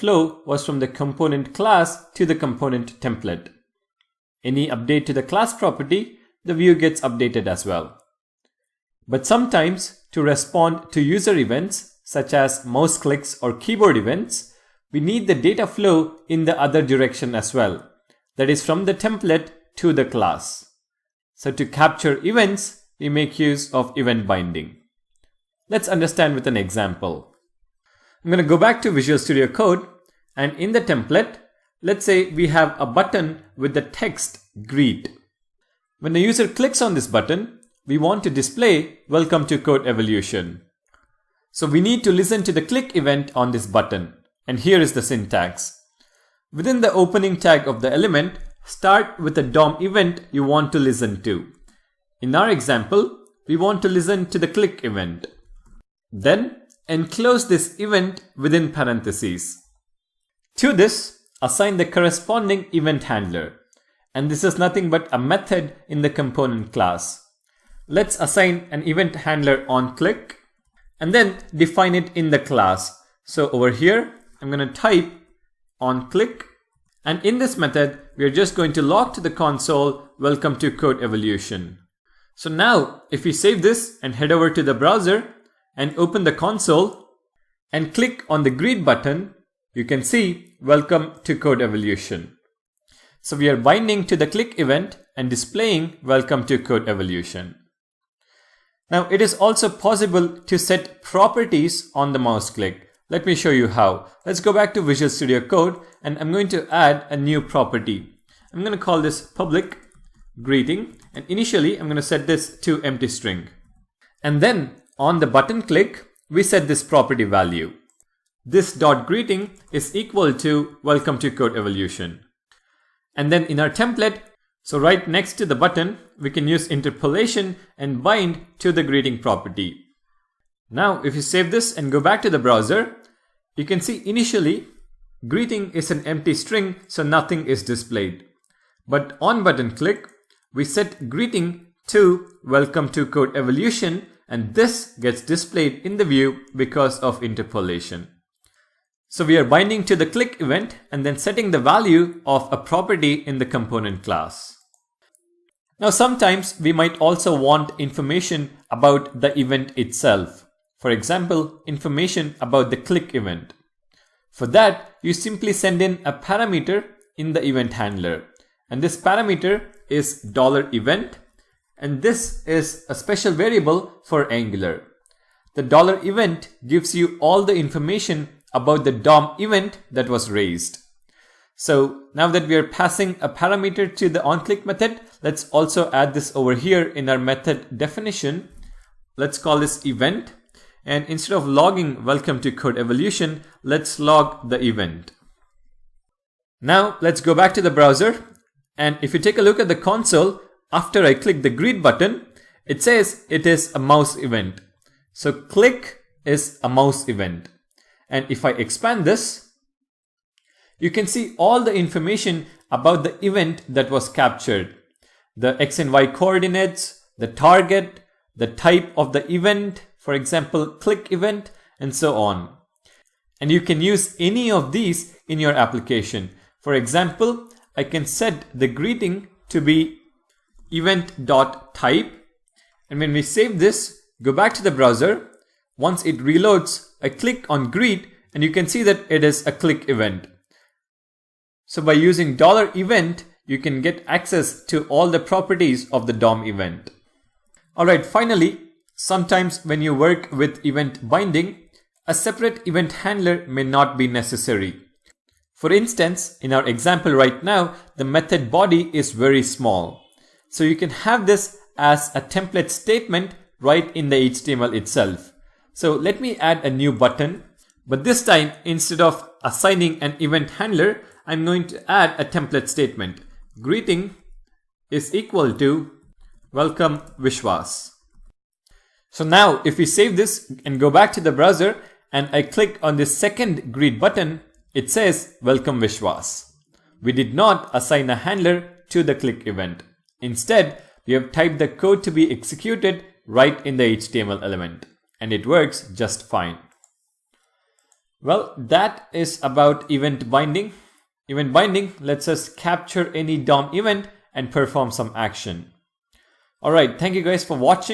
flow was from the component class to the component template. Any update to the class property, the view gets updated as well. But sometimes, to respond to user events, such as mouse clicks or keyboard events, we need the data flow in the other direction as well. That is from the template to the class. So to capture events, we make use of event binding. Let's understand with an example. I'm going to go back to Visual Studio Code, and in the template, let's say we have a button with the text greet. When the user clicks on this button, we want to display Welcome to Code Evolution. So we need to listen to the click event on this button. And here is the syntax. Within the opening tag of the element, start with the DOM event you want to listen to. In our example, we want to listen to the click event. Then enclose this event within parentheses. To this, assign the corresponding event handler. And this is nothing but a method in the component class. Let's assign an event handler on click and then define it in the class. So over here, I'm going to type on click, and in this method, we are just going to log to the console, Welcome to Code Evolution. So now, if we save this and head over to the browser and open the console and click on the greet button, you can see Welcome to Code Evolution. So we are binding to the click event and displaying Welcome to Code Evolution. Now it is also possible to set properties on the mouse click. Let me show you how. Let's go back to Visual Studio Code, and I'm going to add a new property. I'm going to call this public greeting, and initially I'm going to set this to empty string. And then on the button click, we set this property value. This .greeting is equal to Welcome to Code Evolution. And then in our template, so right next to the button, we can use interpolation and bind to the greeting property. Now, if you save this and go back to the browser, you can see initially greeting is an empty string, so nothing is displayed. But on button click, we set greeting to Welcome to Code Evolution, and this gets displayed in the view because of interpolation. So we are binding to the click event and then setting the value of a property in the component class. Now sometimes we might also want information about the event itself. For example, information about the click event. For that, you simply send in a parameter in the event handler. And this parameter is $event. And this is a special variable for Angular. The $event gives you all the information about the DOM event that was raised. So now that we are passing a parameter to the onClick method, let's also add this over here in our method definition. Let's call this event. And instead of logging Welcome to Code Evolution, let's log the event. Now let's go back to the browser. And if you take a look at the console, after I click the greet button, it says it is a mouse event. So click is a mouse event. And if I expand this, you can see all the information about the event that was captured. The X and Y coordinates, the target, the type of the event, for example, click event, and so on. And you can use any of these in your application. For example, I can set the greeting to be event.type. And when we save this, go back to the browser. Once it reloads, I click on greet, and you can see that it is a click event. So by using $event, you can get access to all the properties of the DOM event. Alright, finally, sometimes when you work with event binding, a separate event handler may not be necessary. For instance, in our example right now, the method body is very small. So you can have this as a template statement right in the HTML itself. So let me add a new button, but this time instead of assigning an event handler, I'm going to add a template statement. Greeting is equal to Welcome Vishwas. So now if we save this and go back to the browser and I click on this second greet button, it says Welcome Vishwas. We did not assign a handler to the click event. Instead, we have typed the code to be executed right in the HTML element, and it works just fine. Well, that is about event binding. Event binding lets us capture any DOM event and perform some action. Alright, thank you guys for watching.